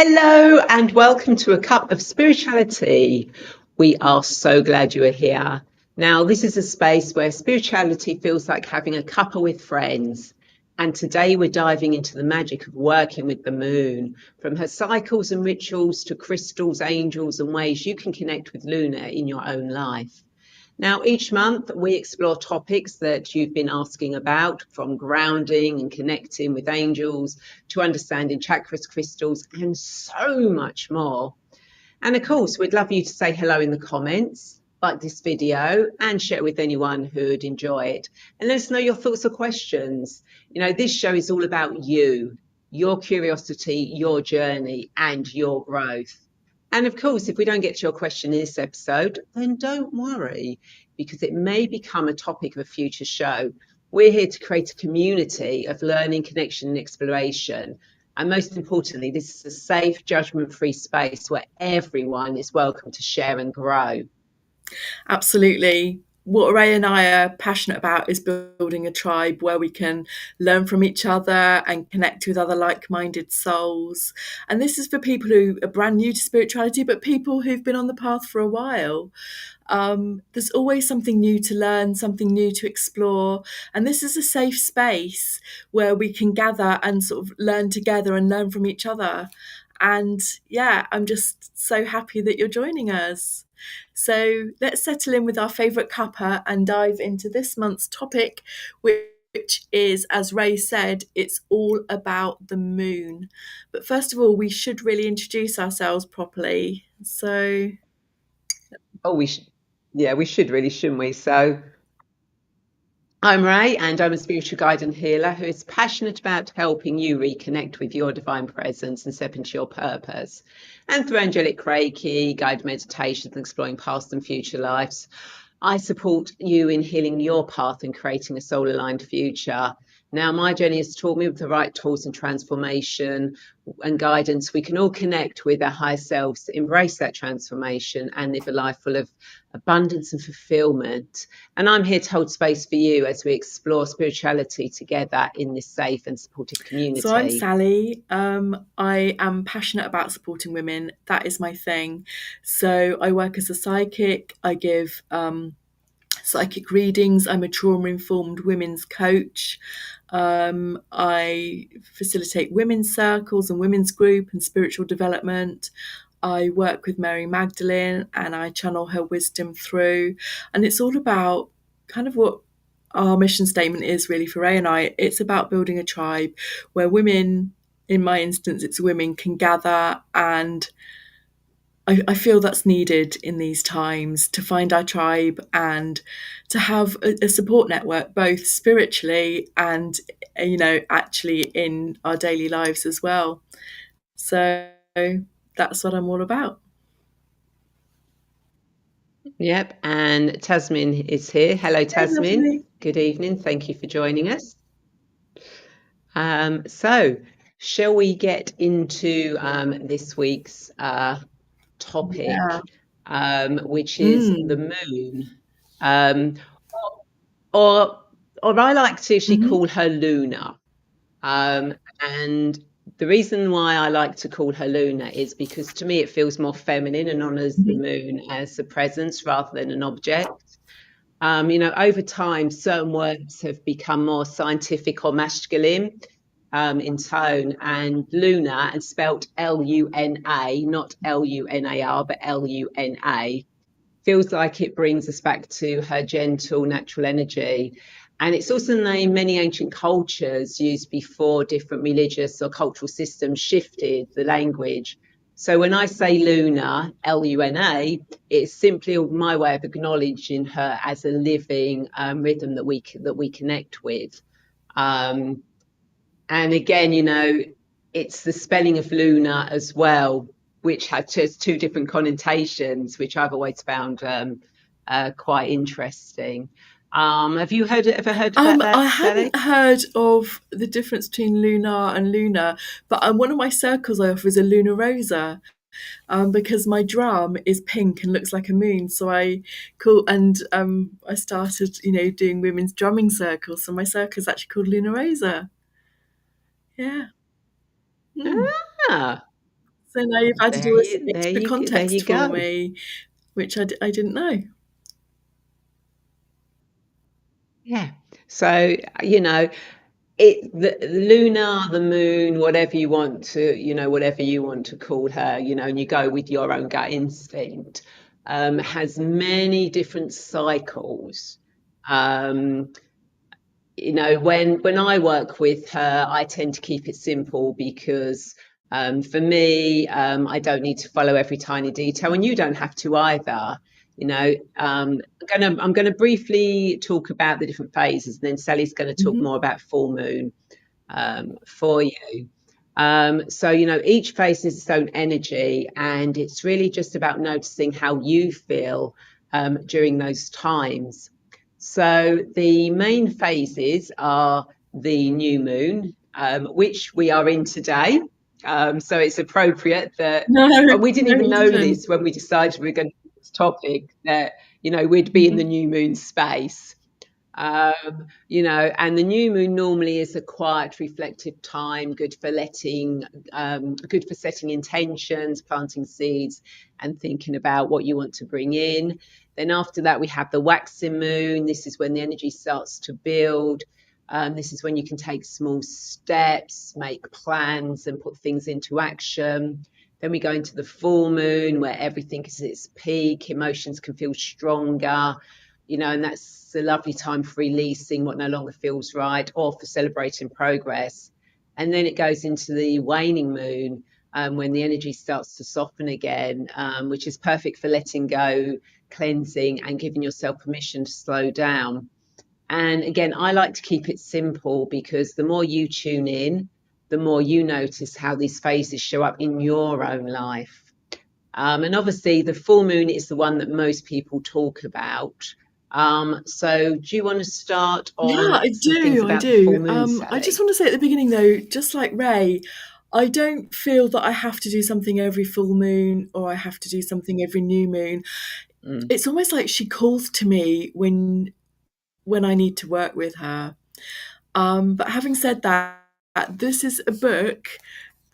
Hello and welcome to A Cup of Spirituality. We are so glad you are here. Now, this is a space where spirituality feels like having a cuppa with friends. And today we're diving into the magic of working with the moon, from her cycles and rituals to crystals, angels, and ways you can connect with Luna in your own life. Now, each month we explore topics that you've been asking about, from grounding and connecting with angels to understanding chakras, crystals, and so much more. And of course, we'd love you to say hello in the comments, like this video, and share with anyone who'd enjoy it. And let us know your thoughts or questions. You know, this show is all about you, your curiosity, your journey, and your growth. And of course, if we don't get to your question in this episode, then don't worry, because it may become a topic of a future show. We're here to create a community of learning, connection, and exploration. And most importantly, this is a safe, judgment-free space where everyone is welcome to share and grow. Absolutely. What Ray and I are passionate about is building a tribe where we can learn from each other and connect with other like-minded souls. And this is for people who are brand new to spirituality, but people who've been on the path for a while. There's always something new to learn, something new to explore. And this is a safe space where we can gather and sort of learn together and learn from each other. And yeah, I'm just so happy that you're joining us. So let's settle in with our favourite cuppa and dive into this month's topic, which is, as Ray said, it's all about the moon. But first of all, we should really introduce ourselves properly. So, Oh, we should really, shouldn't we? So I'm Ray, and I'm a spiritual guide and healer who is passionate about helping you reconnect with your divine presence and step into your purpose. And through angelic Reiki, guided meditations, and exploring past and future lives, I support you in healing your path and creating a soul-aligned future. Now, my journey has taught me with the right tools and transformation and guidance, we can all connect with our higher selves, embrace that transformation, and live a life full of abundance and fulfillment. And I'm here to hold space for you as we explore spirituality together in this safe and supportive community. So I'm Sally. I am passionate about supporting women. That is my thing. So I work as a psychic. I give psychic readings. I'm a trauma-informed women's coach. I facilitate women's circles and women's group and spiritual development. I work with Mary Magdalene and I channel her wisdom through. And it's all about kind of what our mission statement is really for Ray and I. It's about building a tribe where women, in my instance, it's women, can gather, and I feel that's needed in these times, to find our tribe and to have a support network, both spiritually and, you know, actually in our daily lives as well. So that's what I'm all about. Yep, and Tasmin is here. Hello, Tasmin. Hey, good evening. Thank you for joining us. So, shall we get into this week's topic, which is the moon, or I like to actually call her Luna. And the reason why I like to call her Luna is because to me it feels more feminine and honors the moon as a presence rather than an object. You know, over time, certain words have become more scientific or masculine in tone, and Luna, and spelt L-U-N-A, not L-U-N-A-R, but L-U-N-A, feels like it brings us back to her gentle, natural energy. And it's also a name many ancient cultures used before different religious or cultural systems shifted the language. So when I say Luna, L-U-N-A, it's simply my way of acknowledging her as a living rhythm that we connect with. And again, you know, it's the spelling of Luna as well, which has just two different connotations, which I've always found quite interesting. Have you ever heard about that, I Sally? hadn't heard of the difference between lunar and lunar, but one of my circles I offer is a Luna Rosa. Because my drum is pink and looks like a moon, so I started, you know, doing women's drumming circles. So my circle is actually called Luna Rosa. Yeah. Ah, So now you've added There all this you, there extra you, there you context for go. me, which I didn't know. Yeah. So, you know, the lunar, the moon, whatever you want to, whatever you want to call her, and you go with your own gut instinct, has many different cycles. Um, when I work with her, I tend to keep it simple because for me, I don't need to follow every tiny detail, and you don't have to either. I'm gonna briefly talk about the different phases, and then Sally's going to talk Mhm. more about full moon for you. So, each phase is its own energy, and it's really just about noticing how you feel during those times. So, the main phases are the new moon, which we are in today. So, it's appropriate that, No, and we didn't no, even you know didn't. this when we decided we were going to do this topic, that, we'd be in the Mhm. new moon space. And the new moon normally is a quiet, reflective time, good for setting intentions, planting seeds, and thinking about what you want to bring in. Then after that, we have the waxing moon. This is when the energy starts to build. This is when you can take small steps, make plans, and put things into action. Then we go into the full moon, where everything is at its peak, emotions can feel stronger, and that's a lovely time for releasing what no longer feels right or for celebrating progress. And then it goes into the waning moon, when the energy starts to soften again, which is perfect for letting go, cleansing, and giving yourself permission to slow down. And again, I like to keep it simple because the more you tune in, the more you notice how these phases show up in your own life. And obviously, the full moon is the one that most people talk about. So, do you want to start Yeah, on I some things do, I about the full do. moon, I just Sally? want to say at the beginning, though, just like Ray, I don't feel that I have to do something every full moon or I have to do something every new moon. Mm. It's almost like she calls to me when I need to work with her. But having said that, this is a book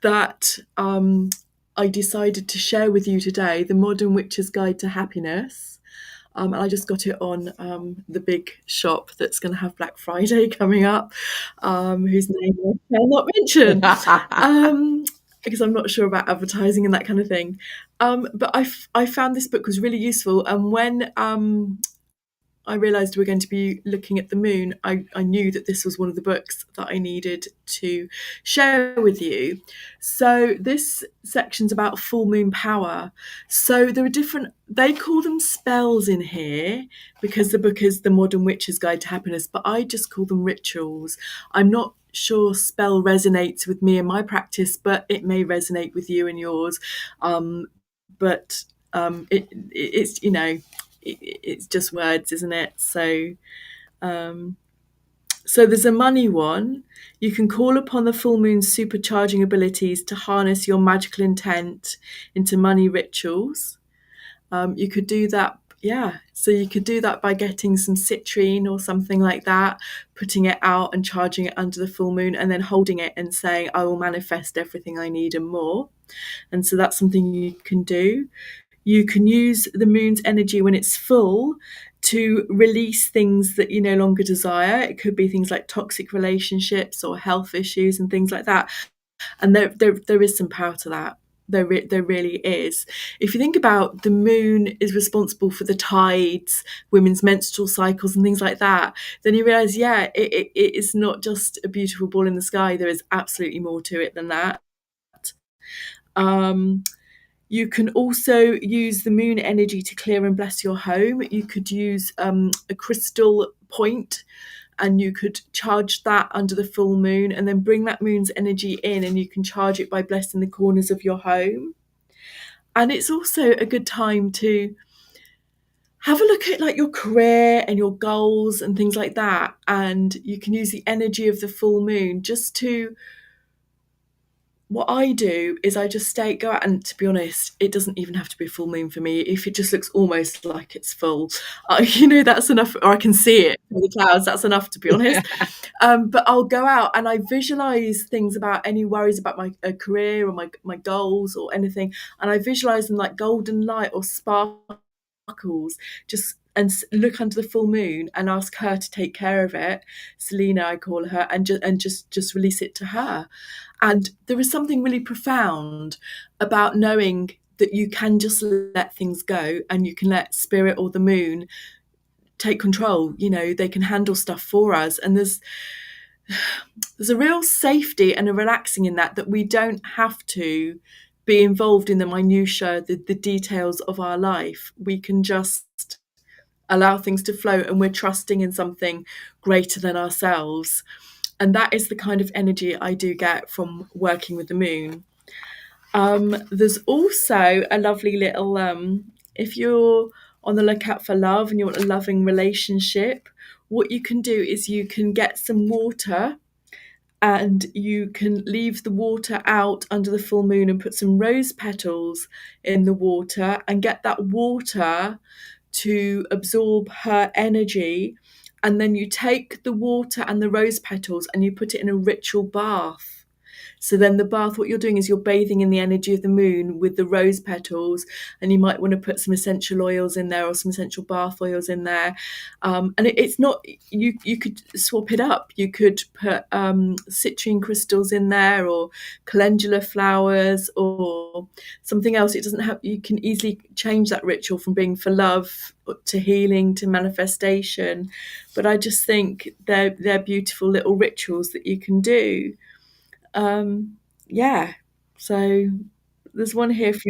that I decided to share with you today, The Modern Witch's Guide to Happiness. And I just got it on the big shop that's going to have Black Friday coming up, whose name I shall not mention, because I'm not sure about advertising and that kind of thing. But I found this book was really useful, and when I realised we were going to be looking at the moon, I knew that this was one of the books that I needed to share with you. So this section's about full moon power. So there are different, they call them spells in here because the book is The Modern Witch's Guide to Happiness, but I just call them rituals. I'm not sure spell resonates with me in my practice, but it may resonate with you and yours. But it's, it's just words, isn't it? So there's a money one. You can call upon the full moon's supercharging abilities to harness your magical intent into money rituals. You could do that, yeah. So you could do that by getting some citrine or something like that, putting it out and charging it under the full moon, and then holding it and saying, "I will manifest everything I need and more." And so that's something you can do. You can use the moon's energy when it's full to release things that you no longer desire. It could be things like toxic relationships or health issues and things like that. And there is some power to that. There really is. If you think about, the moon is responsible for the tides, women's menstrual cycles, and things like that, then you realize, yeah, it is not just a beautiful ball in the sky. There is absolutely more to it than that. Um, you can also use the moon energy to clear and bless your home. You could use a crystal point, and you could charge that under the full moon and then bring that moon's energy in, and you can charge it by blessing the corners of your home. And it's also a good time to have a look at like your career and your goals and things like that. And you can use the energy of the full moon just to what I do is I just go out, and to be honest, it doesn't even have to be a full moon for me. If it just looks almost like it's full, that's enough, or I can see it through the clouds, that's enough, to be honest. But I'll go out and I visualize things about any worries about my career or my goals or anything, and I visualize them like golden light or sparkles, just look under the full moon and ask her to take care of it. Selena, I call her, and just release it to her. And there is something really profound about knowing that you can just let things go, and you can let spirit or the moon take control. They can handle stuff for us. And there's a real safety and a relaxing in that we don't have to be involved in the minutiae, the details of our life. We can just allow things to flow, and we're trusting in something greater than ourselves. And that is the kind of energy I do get from working with the moon. There's also a lovely little, if you're on the lookout for love and you want a loving relationship, what you can do is you can get some water, and you can leave the water out under the full moon and put some rose petals in the water and get that water to absorb her energy. And then you take the water and the rose petals and you put it in a ritual bath. So then the bath, what you're doing is you're bathing in the energy of the moon with the rose petals, and you might want to put some essential oils in there or some essential bath oils in there. And it's not, you could swap it up. You could put citrine crystals in there, or calendula flowers, or something else. It doesn't have, you can easily change that ritual from being for love to healing to manifestation. But I just think they're beautiful little rituals that you can do. Yeah, so there's one here for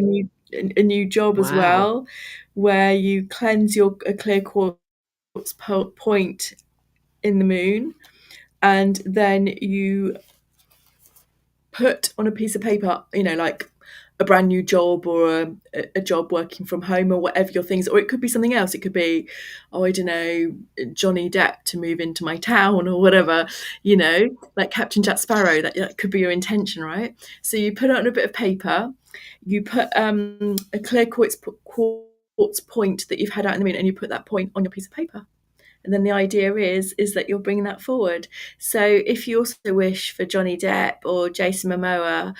a new job as Wow. well, where you cleanse a clear quartz point in the moon, and then you put on a piece of paper, like a brand new job, or a job working from home, or whatever your things, or it could be something else. It could be, oh, I don't know, Johnny Depp to move into my town, or whatever, like Captain Jack Sparrow. That could be your intention, right? So you put it on a bit of paper, you put a clear quartz point that you've had out in the moon, and you put that point on your piece of paper. And then the idea is that you're bringing that forward. So if you also wish for Johnny Depp or Jason Momoa,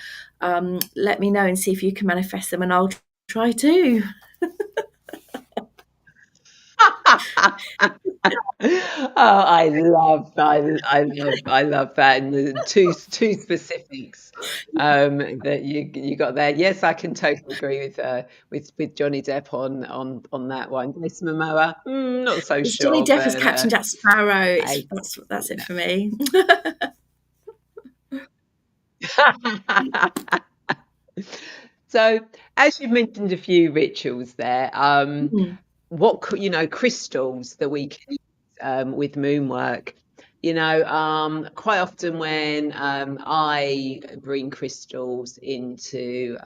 let me know and see if you can manifest them, and I'll try too. Oh, I love that, and the two specifics that you got there. Yes, I can totally agree with Johnny Depp on that one. Jason Momoa, not so It's Johnny sure, Depp as but Captain Jack Sparrow. I, That's it for me. So, as you've mentioned a few rituals there, Mm, crystals that we can use with moon work. Quite often when I bring crystals into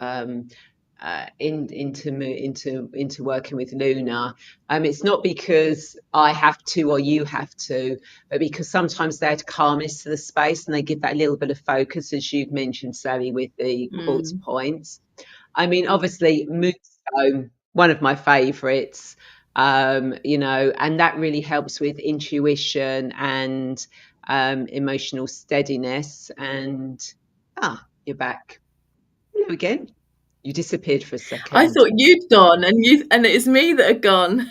working with lunar, it's not because I have to or you have to, but because sometimes they add calmness to the space, and they give that little bit of focus, as you've mentioned, Sally, with the quartz mm. points. I mean, obviously, moonstone, one of my favorites, and that really helps with intuition and emotional steadiness. And you're back. Hello again. You disappeared for a I second. thought you'd gone, and it's me that had gone.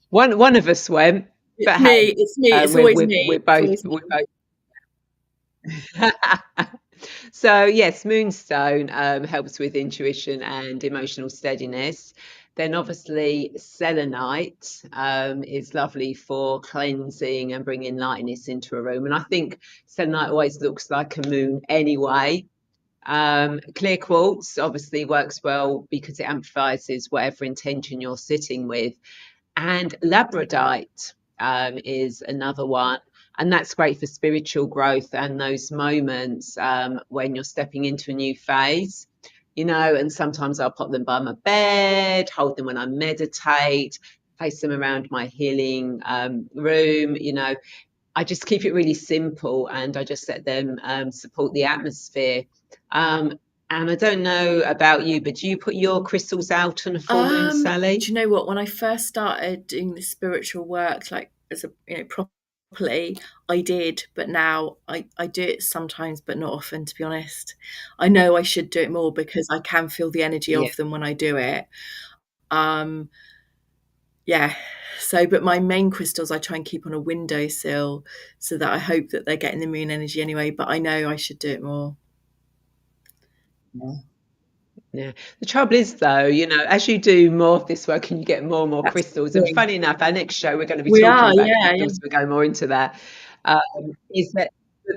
One of us went, It's but me. hey, It's me. It's we're always we're me. we're It's both always me. we're both. So yes, moonstone helps with intuition and emotional steadiness. Then obviously selenite is lovely for cleansing and bringing lightness into a room. And I think selenite always looks like a moon anyway. Clear quartz obviously works well because it amplifies whatever intention you're sitting with. And labradorite is another one. And that's great for spiritual growth and those moments when you're stepping into a new phase. And sometimes I'll pop them by my bed, hold them when I meditate, place them around my healing room. I just keep it really simple, and I just let them support the atmosphere. Um, and I don't know about you, but do you put your crystals out on a full moon, Sally? Do you know what? When I first started doing this spiritual work, like as a properly, I did, but now I do it sometimes, but not often, to be honest. I know I should do it more because I can feel the energy Yeah. of them when I do it. Um, yeah. So, but my main crystals I try and keep on a windowsill so that I hope that they're getting the moon energy anyway, but I know I should do it more. Yeah. Yeah. The trouble is, though, as you do more of this work and you get more and more That's crystals, the and thing. funny enough, our next show we're going to be We talking are, about yeah, yeah. crystals, so we're going more into that. Um, is that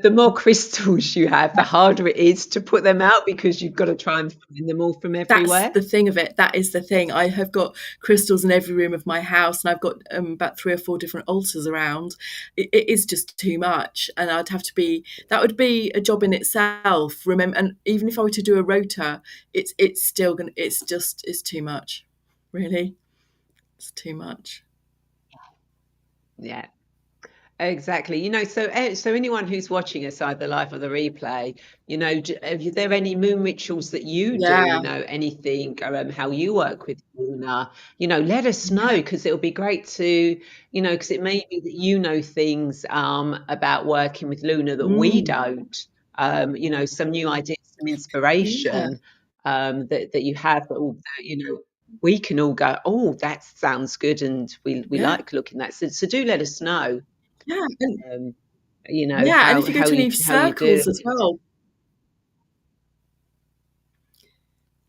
the more crystals you have, the harder it is to put them out because you've got to try and find them all from That's everywhere. the thing of it. That is the thing. I have got crystals in every room of my house, and I've got about 3 or 4 different altars around. It is just too much, and I'd have to be. That would be a job in itself. Remember, and even if I were to do a rota, it's still gonna. It's too much. Really, it's too much. Yeah. Exactly. So anyone who's watching us either live or the replay, are there any moon rituals that you do? Yeah, Anything how you work with Luna? Let us know, yeah. because it'll be great to, because it may be that things about working with Luna that we Mm, don't. Some new ideas, some yeah, inspiration that you have, that all we can all go, oh, that sounds good, and we yeah, like looking at. So do let us know yeah, and um, yeah. And if you go to any how you do circles as it. well,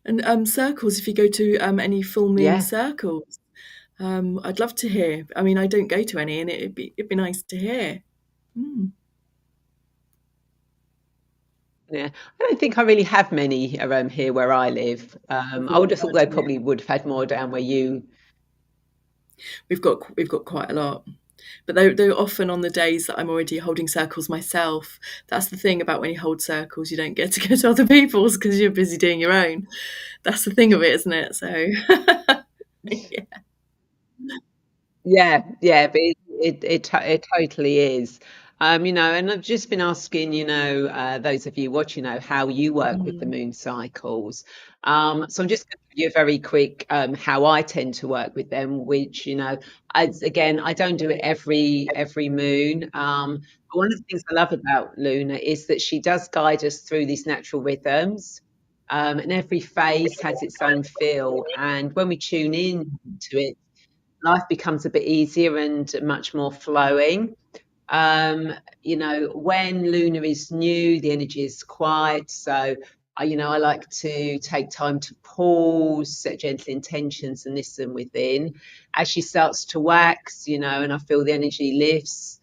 and circles, if you go to any full moon Yeah, circles. I'd love to hear. I mean, I don't go to any, and it'd be nice to hear. Mm. yeah. I don't think I really have many around here where I live. I I wouldn't would have thought they imagine it. probably would have had more down where you. We've got quite a lot, but they're often on the days that I'm already holding circles myself. That's the thing about when you hold circles, you don't get to go to other people's because you're busy doing your own. That's the thing of it, isn't it? So, yeah. Yeah, yeah, but it totally is. And I've just been asking, those of you watching, how you work with the Mm, moon cycles. So I'm just going to give you a very quick how I tend to work with them, which, again, I don't do it every moon. But one of the things I love about Luna is that she does guide us through these natural rhythms. And every phase has its own feel. And when we tune in to it, life becomes a bit easier and much more flowing. Um, when Luna is new, the energy is quiet. So, I like to take time to pause, set gentle intentions, and listen within. As she starts to wax, and I feel the energy lifts,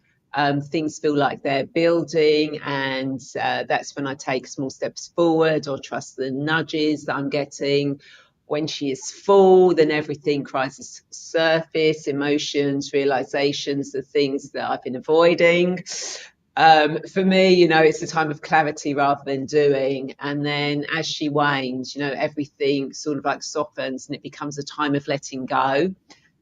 things feel like they're building, and that's when I take small steps forward or trust the nudges that I'm getting. When she is full, then everything rises to the surface, emotions, realizations, the things that I've been avoiding. For me, it's a time of clarity rather than doing. And then as she wanes, everything sort of like softens, and it becomes a time of letting go,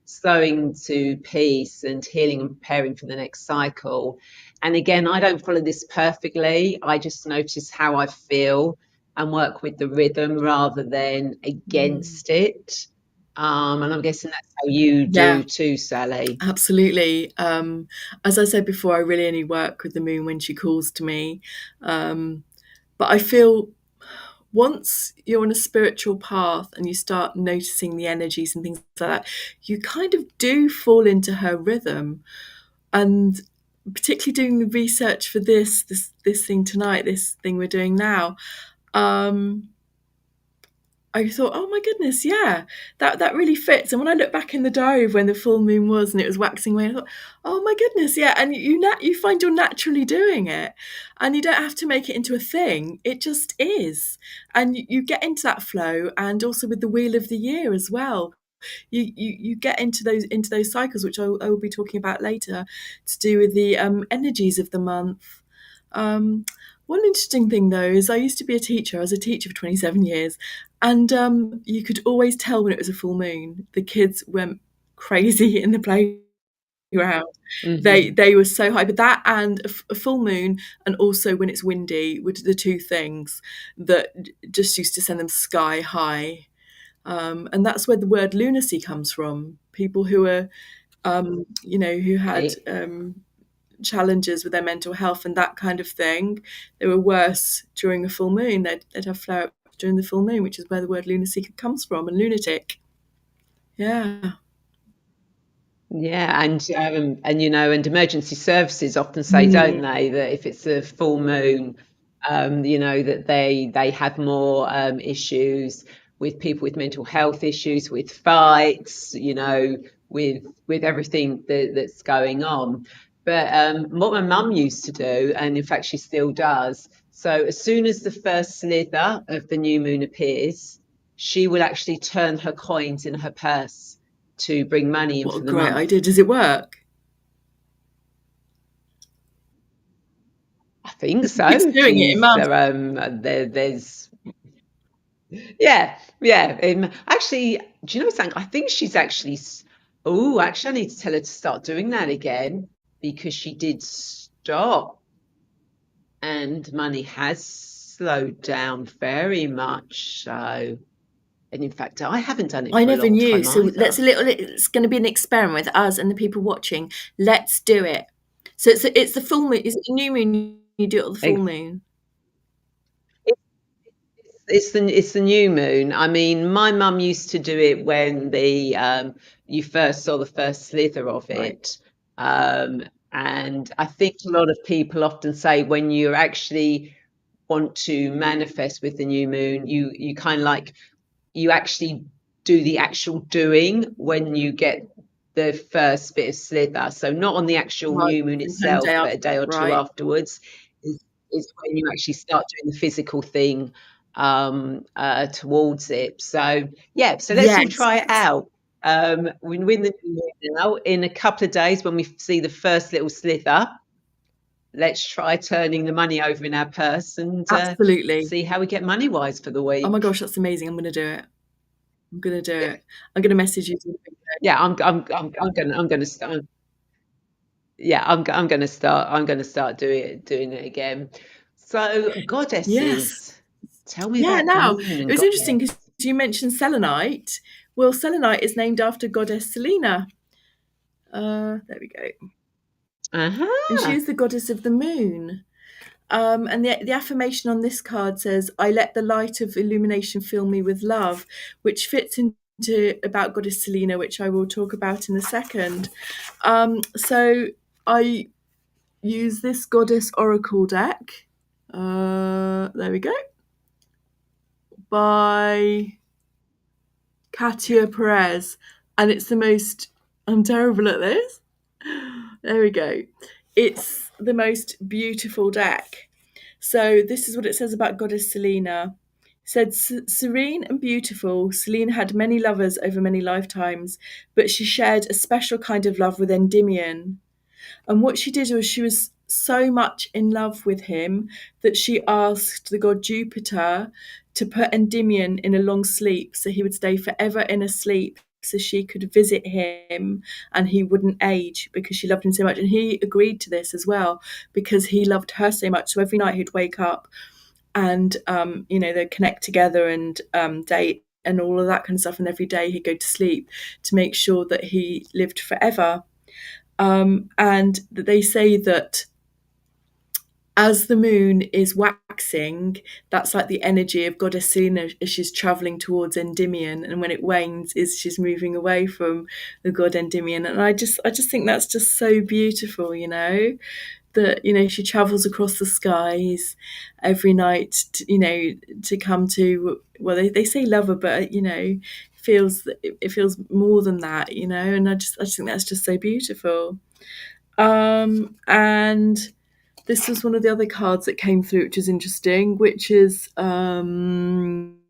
slowing to peace and healing and preparing for the next cycle. And again, I don't follow this perfectly. I just notice how I feel and work with the rhythm rather than mm. against it. And I'm guessing that's how you Yeah, do too, Sally. absolutely. As I said before, I really only work with the moon when she calls to me. But I feel once you're on a spiritual path and you start noticing the energies and things like that, you kind of do fall into her rhythm. And particularly doing the research for this thing tonight, this thing we're doing now, um, I thought, oh my goodness, yeah, that really fits. And when I look back in the diary of when the full moon was and it was waxing away, I thought, oh my goodness, yeah. And you find you're naturally doing it, and you don't have to make it into a thing. It just is, and you get into that flow. And also with the wheel of the year as well, you get into those cycles, which I will be talking about later, to do with the energies of the month. Um, One interesting thing though is I used to be a teacher. I was a teacher for 27 years, and you could always tell when it was a full moon. The kids went crazy in the playroom. around. Hmm. They were so high, but that and a full moon, and also when it's windy, were the two things that just used to send them sky high. And that's where the word lunacy comes from. People who are, who had Right. challenges with their mental health and that kind of thing, they were worse during a full moon. They'd have flare-ups during the full moon, which is where the word lunacy comes from, and lunatic. Yeah. Yeah, and and emergency services often say, don't Mm. they, that if it's a full moon, that they have more issues with people with mental health issues, with fights, with everything that's going on. But what my mum used to do, and in fact she still does, so as soon as the first slither of the new moon appears, she will actually turn her coins in her purse to bring money in What a for the great month. idea. Does it work? I think Keeps so. doing it, it She's must. there's yeah. Actually, do you know something? I think she's actually. Oh, actually, I need to tell her to start doing that again because she did stop, and money has slowed down very much. So, and in fact, I haven't done it I for a never long knew. time So either. it's going to be an experiment with us and the people watching. Let's do it. So it's the full moon. Is it the new moon? You do it on the full moon. It's the new moon. I mean, my mum used to do it when the you first saw the first slither of Right. it. And I think a lot of people often say when you actually want to manifest with the new moon, you kind of like you actually do the actual doing when you get the first bit of slither. So not on the actual Right. new moon And 10 day itself, but after. a day or two Right. afterwards is when you actually start doing the physical thing towards it. So yeah, so let's all Yes. try it out. We win the new moon now in a couple of days when we see the first little slither. Let's try turning the money over in our purse and Absolutely. see how we get money wise for the Oh my week. gosh, that's amazing. I'm going to do it. I'm going to do Yeah. it. I'm going to message you. Yeah, I'm gonna start. Yeah, I'm gonna start doing it again. So Yes. goddesses, tell me Yeah, about the now, moon it and was interesting goddess. because you mentioned selenite. Well, selenite is named after goddess Selena. There we go. And she Uh-huh. is the goddess of the moon. And the affirmation on this card says, I let the light of illumination fill me with love, which fits into about goddess Selena, which I will talk about in a second. So I use this goddess oracle deck. There we go. By Katia Perez. And it's the most, I'm terrible at this. There we go. It's the most beautiful deck. So this is what it says about Goddess Selena. It said, serene and beautiful, Selene had many lovers over many lifetimes, but she shared a special kind of love with Endymion. And what she did was she was so much in love with him that she asked the god Jupiter to put Endymion in a long sleep so he would stay forever in a sleep so she could visit him and he wouldn't age because she loved him so much. And he agreed to this as well because he loved her so much. So every night he'd wake up and, they'd connect together and date and all of that kind of stuff. And every day he'd go to sleep to make sure that he lived forever. And they say that as the moon is waxing, that's like the energy of Goddess Selena as she's traveling towards Endymion, and when it wanes, is she's moving away from the god Endymion. And I just think that's just so beautiful, that she travels across the skies every night, to come to, well, they say lover, but it feels more than that, and I just think that's just so beautiful. And this was one of the other cards that came through, which is interesting, which is a moon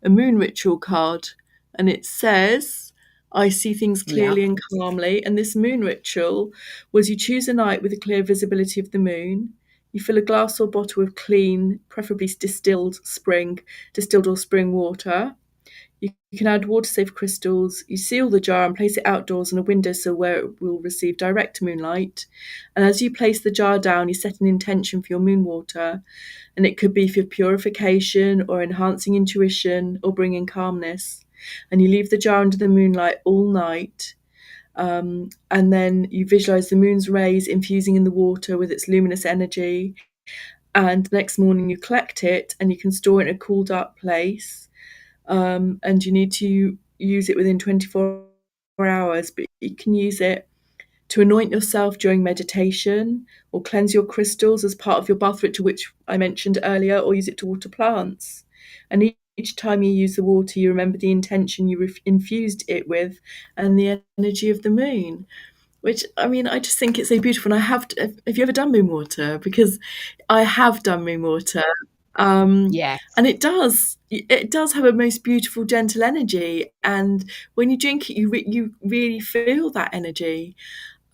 ritual card. And it says, I see things Yeah. clearly and calmly. And this moon ritual was you choose a night with a clear visibility of the moon. You fill a glass or bottle with clean, preferably distilled or spring water. You can add water-safe crystals. You seal the jar and place it outdoors on a windowsill where it will receive direct moonlight. And as you place the jar down, you set an intention for your moon water. And it could be for purification or enhancing intuition or bringing calmness. And you leave the jar under the moonlight all night. And then you visualize the moon's rays infusing in the water with its luminous energy. And the next morning you collect it and you can store it in a cool, dark place. And you need to use it within 24 hours, but you can use it to anoint yourself during meditation or cleanse your crystals as part of your bath ritual, which I mentioned earlier, or use it to water plants. And each time you use the water, you remember the intention you infused it with and the energy of the moon. Which, I mean, I just think it's so beautiful. And have you ever done moon water? Because I have done moon water. Yes. And it does have a most beautiful, gentle energy. And when you drink it, you really feel that energy.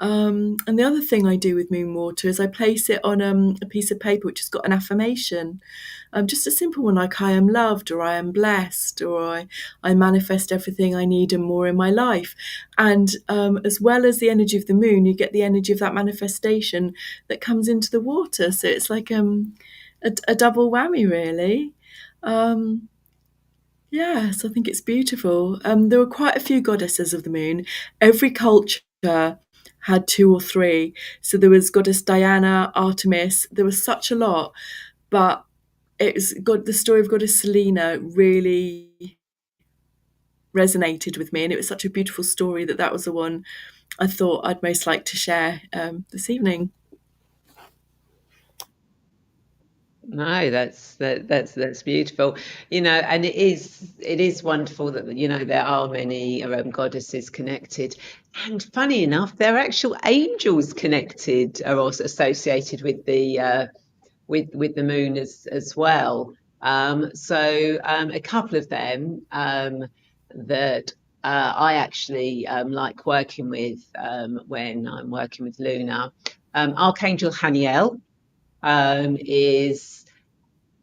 And the other thing I do with moon water is I place it on a piece of paper which has got an affirmation. Just a simple one like I am loved or I am blessed or I manifest everything I need and more in my life. And as well as the energy of the moon, you get the energy of that manifestation that comes into the water. So it's like a double whammy, really. Yes, I think it's beautiful. There were quite a few goddesses of the moon. Every culture had two or three. So there was goddess Diana, Artemis. There was such a lot, but the story of goddess Selena really resonated with me, and it was such a beautiful story that was the one I thought I'd most like to share this evening. No, that's beautiful. And it is wonderful that there are many goddesses connected, and funny enough, there are actual angels connected, are also associated with the moon as well. A couple of them that I actually like working with when I'm working with Lunar. Archangel Haniel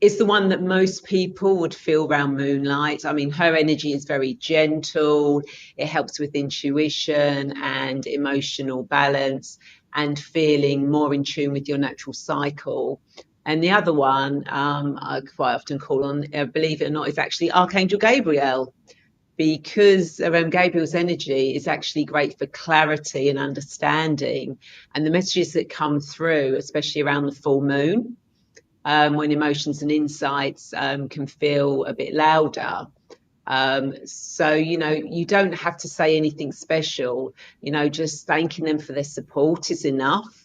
is the one that most people would feel around moonlight. I mean, her energy is very gentle. It helps with intuition and emotional balance and feeling more in tune with your natural cycle. And the other one I quite often call on, believe it or not, is actually Archangel Gabriel, because Gabriel's energy is actually great for clarity and understanding. And the messages that come through, especially around the full moon, when emotions and insights can feel a bit louder. So, you don't have to say anything special, just thanking them for their support is enough.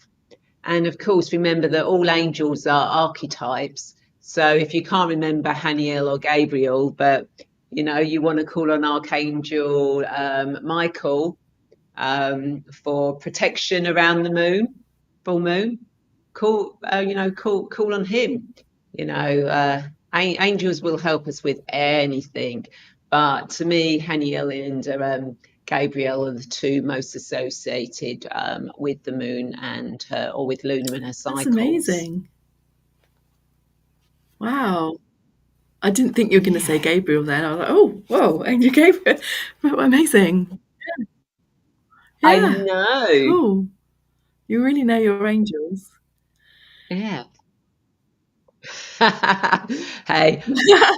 And of course, remember that all angels are archetypes. So if you can't remember Haniel or Gabriel, but you want to call on Archangel Michael for protection around the full moon, call on him. Angels will help us with anything, but to me, Haniel and Gabriel are the two most associated with the moon and or with Luna and her cycles. That's amazing. Wow. I didn't think you were going to say Gabriel then. I was like, oh, whoa, Angel Gabriel. Amazing. Yeah. I know. Cool. You really know your angels. Yeah. Hey,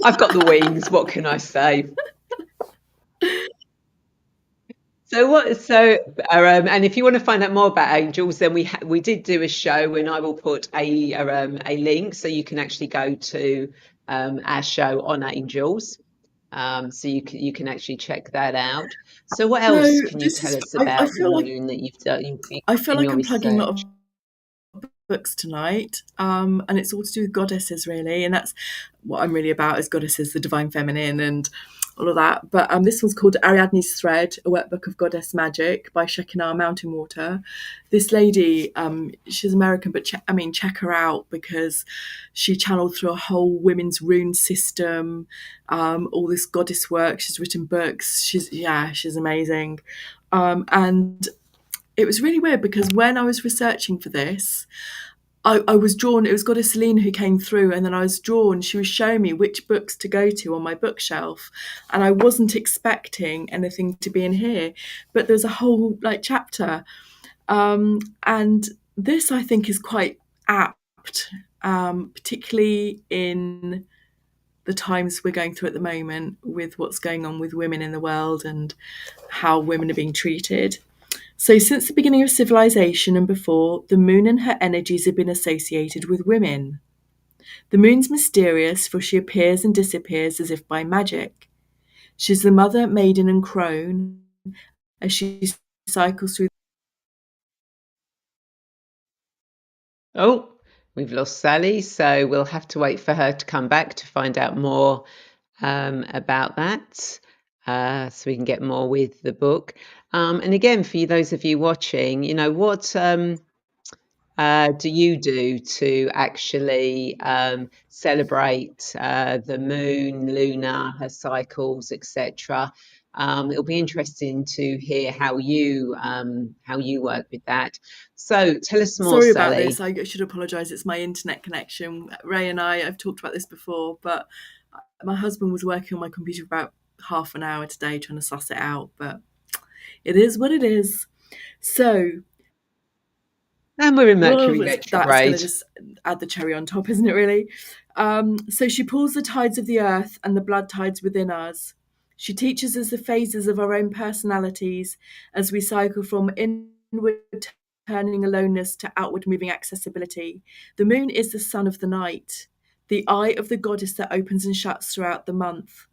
I've got the wings. What can I say? And if you want to find out more about angels, then we did do a show, and I will put a link so you can actually go to our show on angels, so you can actually check that out. So what else can you tell us about the moon that you've done? I feel like I'm plugging a lot of books tonight, and it's all to do with goddesses, really, and that's what I'm really about, is goddesses, the divine feminine and all of that. But this one's called Ariadne's Thread, a workbook of goddess magic by Shekinah Mountain Water. This lady, she's American, but check her out, because she channeled through a whole women's rune system, all this goddess work. She's written books. She's amazing. And it was really weird, because when I was researching for this, I was drawn. It was Goddess Selena who came through, and then I was drawn. She was showing me which books to go to on my bookshelf, and I wasn't expecting anything to be in here, but there's a whole like chapter, and this I think is quite apt, particularly in the times we're going through at the moment with what's going on with women in the world and how women are being treated. So, since the beginning of civilization and before, the moon and her energies have been associated with women. The moon's mysterious, for she appears and disappears as if by magic. She's the mother, maiden, and crone as she cycles through. Oh, we've lost Sally, so we'll have to wait for her to come back to find out more about that, so we can get more with the book. And again, for those of you watching, what do you do to actually celebrate the moon, lunar, her cycles, etc.? It'll be interesting to hear how you work with that. So tell us more, Sorry about this. Sally. I should apologise. It's my internet connection. Ray and I've talked about this before, but my husband was working on my computer for about half an hour today trying to suss it out, but it is what it is. So, And we're in well, Mercury that's going to retrograde. just add the cherry on top, isn't it, really? So she pulls the tides of the earth and the blood tides within us. She teaches us the phases of our own personalities as we cycle from inward turning aloneness to outward moving accessibility. The moon is the sun of the night, the eye of the goddess that opens and shuts throughout the month.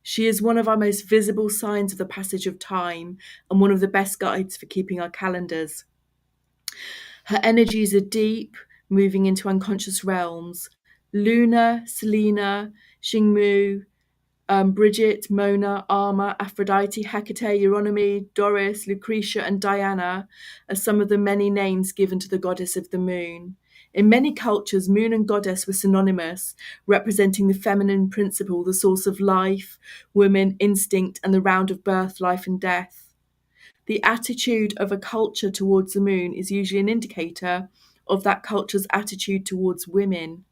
She is one of our most visible signs of the passage of time and one of the best guides for keeping our calendars. Her energies are deep, moving into unconscious realms. Luna, Selena, Xingmu, Bridget, Mona, Arma, Aphrodite, Hecate, Eurynomy, Doris, Lucretia, and Diana are some of the many names given to the goddess of the moon. In many cultures, moon and goddess were synonymous, representing the feminine principle, the source of life, woman, instinct, and the round of birth, life, and death. The attitude of a culture towards the moon is usually an indicator of that culture's attitude towards women.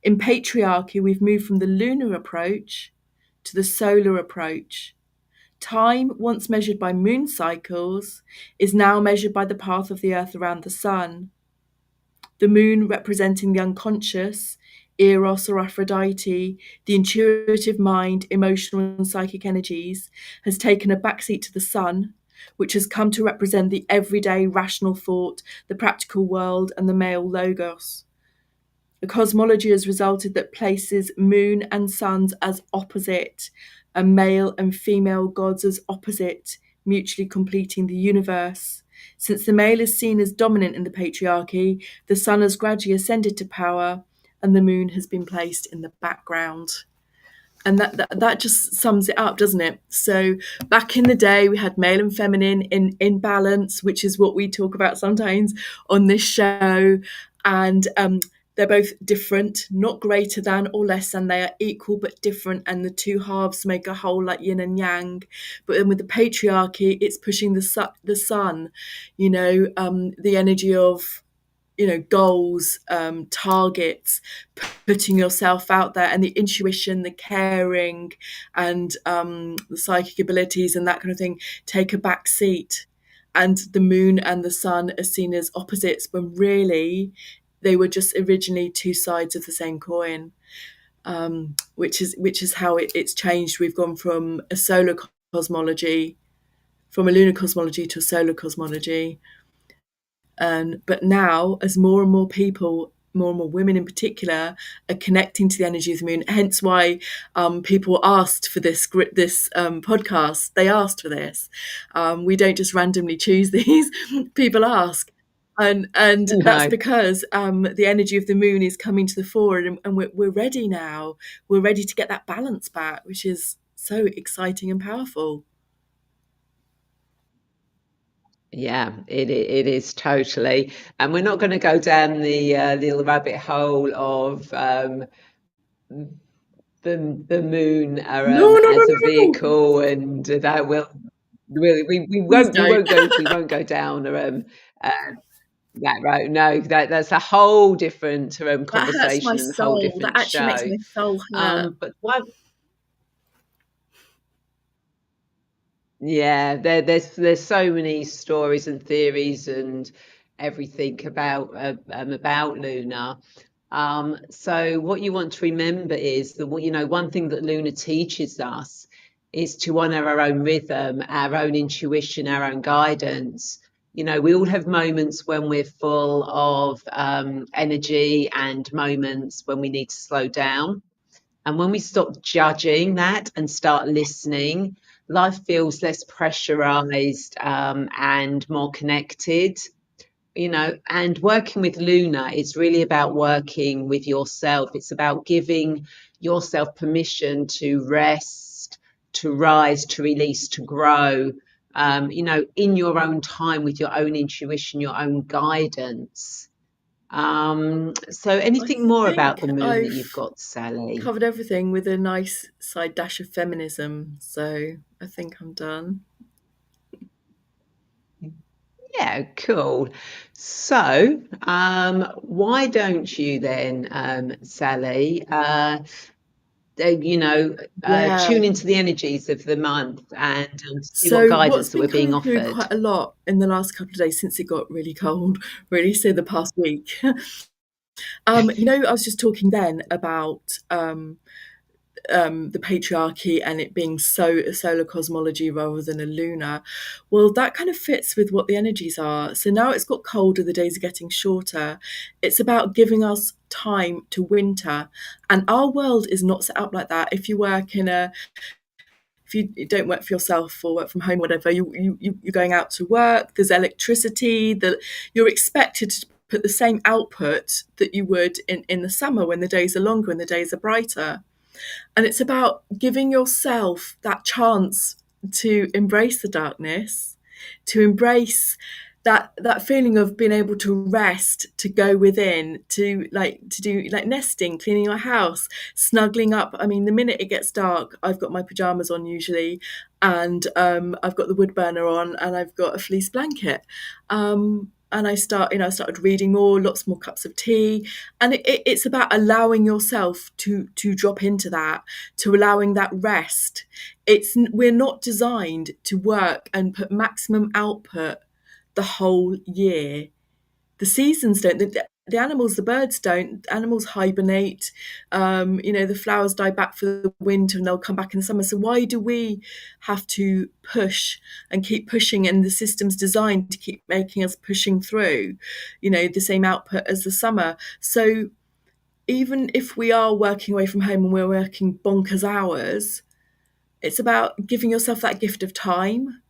In patriarchy, we've moved from the lunar approach to the solar approach. Time, once measured by moon cycles, is now measured by the path of the earth around the sun. The moon representing the unconscious, Eros or Aphrodite, the intuitive mind, emotional and psychic energies, has taken a backseat to the sun, which has come to represent the everyday rational thought, the practical world, and the male logos. The cosmology has resulted that places moon and suns as opposite, and male and female gods as opposite, mutually completing the universe. Since the male is seen as dominant in the patriarchy, the sun has gradually ascended to power, and the moon has been placed in the background. And that just sums it up, doesn't it? So back in the day, we had male and feminine in balance, which is what we talk about sometimes on this show. And they're both different, not greater than or less than. They are equal but different, and the two halves make a whole, like yin and yang. But then with the patriarchy, it's pushing the sun, the energy of goals, targets, putting yourself out there, and the intuition, the caring, and the psychic abilities and that kind of thing take a back seat. And the moon and the sun are seen as opposites when really they were just originally two sides of the same coin. Which is how it's changed. We've gone from a solar cosmology, from a lunar cosmology to a solar cosmology. But now, as more and more people, more and more women in particular, are connecting to the energy of the moon, hence why people asked for this podcast. They asked for this. We don't just randomly choose these. People ask. And that's No. because the energy of the moon is coming to the fore, and we're ready now. We're ready to get that balance back, which is so exciting and powerful. Yeah, it is totally. And we're not going to go down the little rabbit hole of the moon No, no, no, as a no, no. vehicle, and that will really we Please won't don't. we won't go down that right. No, that's a whole different That hurts my conversation and a whole soul. That different actually makes show. my soul hurt. But one, yeah, there's so many stories and theories and everything about Luna. So what you want to remember is that one thing that Luna teaches us is to honor our own rhythm, our own intuition, our own guidance. We all have moments when we're full of energy and moments when we need to slow down. And when we stop judging that and start listening, life feels less pressurized and more connected. And working with Luna is really about working with yourself. It's about giving yourself permission to rest, to rise, to release, to grow, in your own time with your own intuition, your own guidance. So I anything more about think the moon that you've I've got, Sally? covered everything with a nice side dash of feminism, so I think I'm done. Yeah, cool. So, why don't you then, Sally, Yeah. tune into the energies of the month and see what So what's guidance that been we're being coming through offered? quite a lot in the last couple of days since it got really cold, really, so the past week. I was just talking then about the patriarchy and it being so a solar cosmology rather than a lunar. Well, that kind of fits with what the energies are. So now it's got colder, the days are getting shorter. It's about giving us time to winter. And our world is not set up like that. If you don't work for yourself or work from home, whatever, you're going out to work, there's electricity, that you're expected to put the same output that you would in the summer when the days are longer and the days are brighter. And it's about giving yourself that chance to embrace the darkness, to embrace that feeling of being able to rest, to go within, to do like nesting, cleaning your house, snuggling up. I mean, the minute it gets dark, I've got my pajamas on usually, and I've got the wood burner on, and I've got a fleece blanket. And I started reading more, lots more cups of tea, and it's about allowing yourself to drop into that, to allowing that rest. We're not designed to work and put maximum output the whole year. The seasons don't. The animals, the birds don't. Animals hibernate. The flowers die back for the winter and they'll come back in the summer. So why do we have to push and keep pushing? And the system's designed to keep making us pushing through, the same output as the summer. So even if we are working away from home and we're working bonkers hours, it's about giving yourself that gift of time.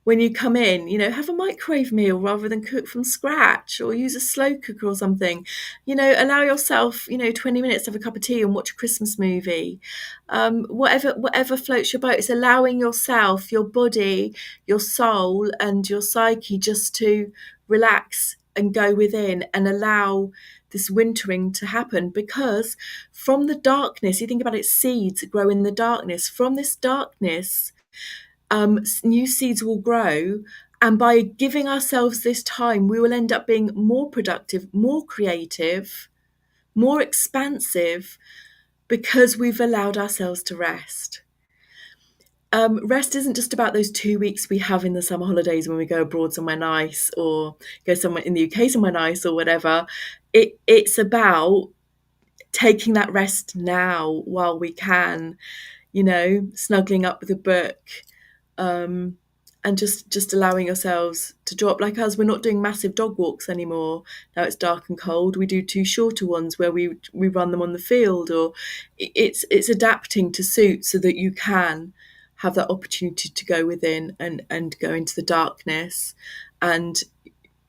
When you come in, have a microwave meal rather than cook from scratch, or use a slow cooker or something. Allow yourself, 20 minutes to have a cup of tea and watch a Christmas movie. Whatever floats your boat. It's allowing yourself, your body, your soul, and your psyche just to relax and go within and allow this wintering to happen, because from the darkness, you think about it, seeds grow in the darkness. From this darkness, new seeds will grow. And by giving ourselves this time, we will end up being more productive, more creative, more expansive, because we've allowed ourselves to rest. Rest isn't just about those 2 weeks we have in the summer holidays when we go abroad somewhere nice, or go somewhere in the UK somewhere nice, or whatever. It's about taking that rest now while we can, snuggling up with a book, um, and just allowing ourselves to drop. Like us, we're not doing massive dog walks anymore. Now it's dark and cold. We do 2 shorter ones where we run them on the field, or it's adapting to suit so that you can have that opportunity to go within and go into the darkness, and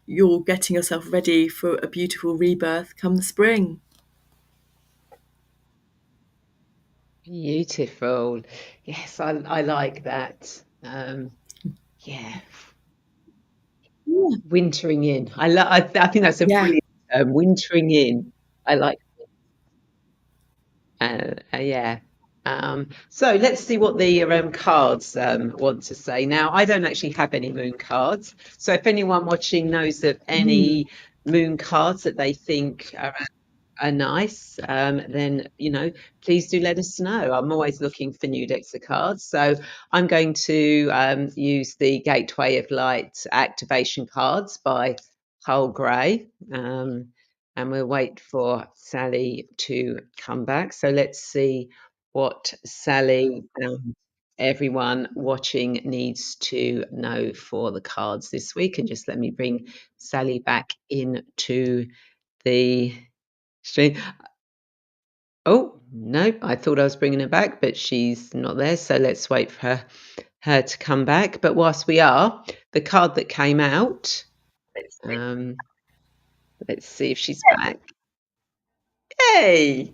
you're getting yourself ready for a beautiful rebirth come the spring. Beautiful. Yes, I like that. Yeah, Yeah. wintering in. I think that's a Yeah. brilliant term, wintering in. I like, yeah. So let's see what the cards want to say. Now, I don't actually have any moon cards. So if anyone watching knows of Mm. any moon cards that they think are nice, then, please do let us know. I'm always looking for new decks of cards. So I'm going to use the Gateway of Light activation cards by Hull Gray. And we'll wait for Sally to come back. So let's see what Sally and everyone watching needs to know for the cards this week. And just let me bring Sally back into the stream. Oh, no, I thought I was bringing her back, but she's not there. So let's wait for her to come back. But whilst we are, the card that came out, um, let's see if she's back. Hey!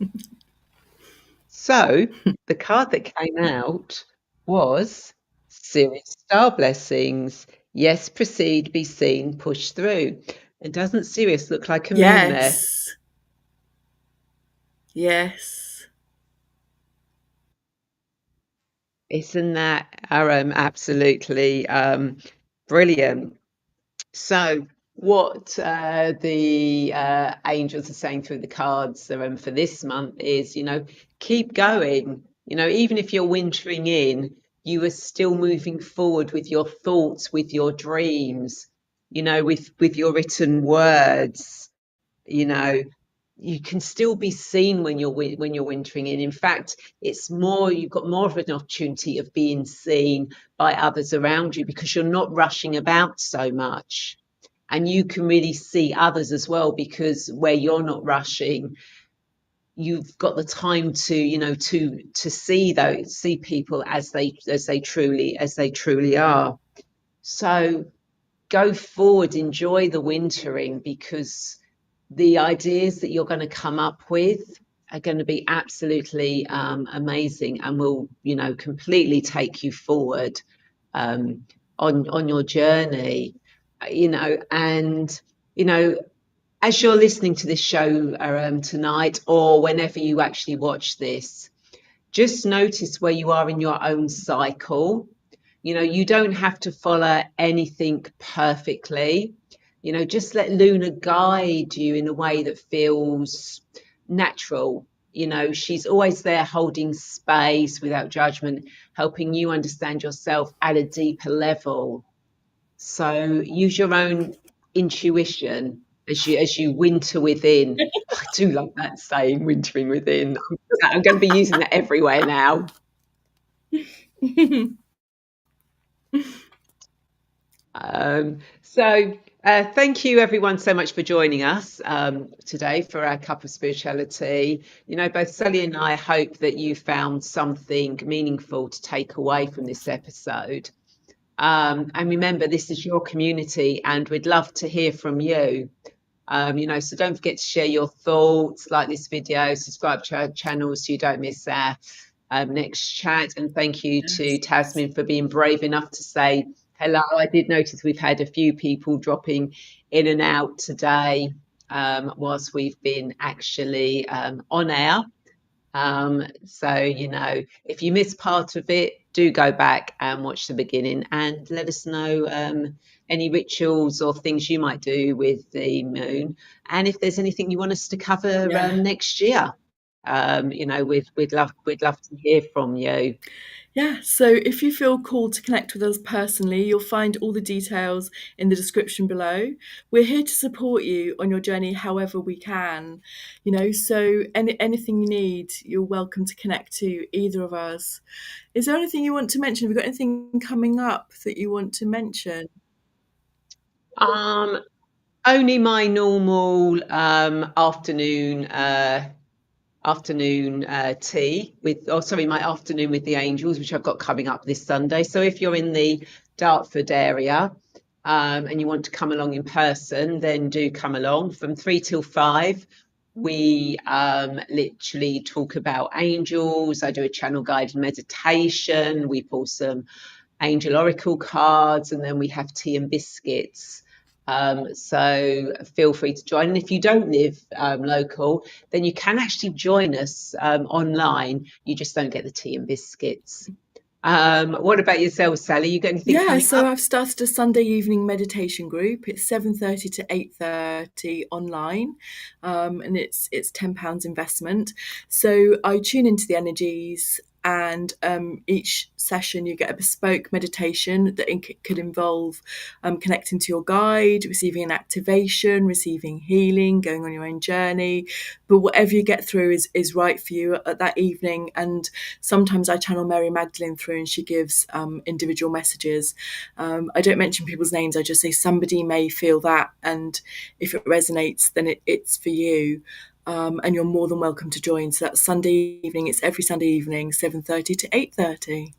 So the card that came out was Serious Star Blessings. Yes, proceed, be seen, push through. And doesn't Sirius look like a moon there? Yes. Yes. Isn't that absolutely brilliant? So, what the angels are saying through the cards for this month is, keep going. Even if you're wintering in, you are still moving forward with your thoughts, with your dreams, with your written words. You know, you can still be seen when you're wintering in. In fact, you've got more of an opportunity of being seen by others around you because you're not rushing about so much, and you can really see others as well, because where you're not rushing, you've got the time to see people as they truly are. So go forward, enjoy the wintering, because the ideas that you're going to come up with are going to be absolutely amazing, and will completely take you forward on your journey. And as you're listening to this show tonight, or whenever you actually watch this, just notice where you are in your own cycle. You don't have to follow anything perfectly. Just let Luna guide you in a way that feels natural. She's always there holding space without judgment, helping you understand yourself at a deeper level. So use your own intuition as you winter within. I do love that saying, wintering within. I'm going to be using that everywhere now. Thank you everyone so much for joining us today for our Cup of Spirituality. Both Sally and I hope that you found something meaningful to take away from this episode. And remember, this is your community, and we'd love to hear from you. So don't forget to share your thoughts, like this video, subscribe to our channel so you don't miss our next chat. And thank you to Tasmin for being brave enough to say hello. I did notice we've had a few people dropping in and out today whilst we've been actually on air. If you missed part of it, do go back and watch the beginning, and let us know any rituals or things you might do with the moon, and if there's anything you want us to cover Yeah. next year. We'd love to hear from you. Yeah, so if you feel called to connect with us personally, you'll find all the details in the description below. We're here to support you on your journey however we can. So anything you need, you're welcome to connect to either of us. Is there anything you want to mention? Have you got anything coming up that you want to mention? Only my normal afternoon tea my afternoon with the angels, which I've got coming up this Sunday. So if you're in the Dartford area and you want to come along in person, then do come along from 3 till 5. We literally talk about angels. I do a channel guided meditation. We pull some angel oracle cards, and then we have tea and biscuits So feel free to join. And if you don't live local, then you can actually join us online. You just don't get the tea and biscuits. What about yourself, Sally? You got anything Yeah, coming so up? I've started a Sunday evening meditation group. It's 7:30 to 8:30 online, and it's £10 investment. So I tune into the energies, and each session you get a bespoke meditation that could involve connecting to your guide, receiving an activation, receiving healing, going on your own journey. But whatever you get through is right for you at that evening. And sometimes I channel Mary Magdalene through, and she gives individual messages. I don't mention people's names. I just say somebody may feel that, and if it resonates, then it's for you. And you're more than welcome to join. So that's Sunday evening. It's every Sunday evening, 7:30 to 8:30.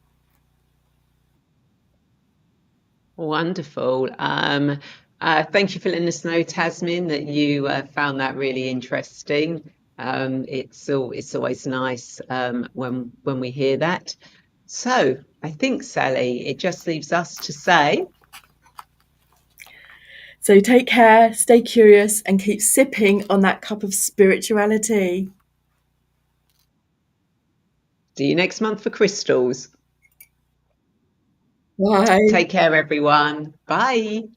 Wonderful. Thank you for letting us know, Tasmin, that you found that really interesting. It's always nice when we hear that. So I think, Sally, it just leaves us to say, So take care, stay curious, and keep sipping on that cup of spirituality. see you next month for crystals. Bye. Take care, everyone. Bye.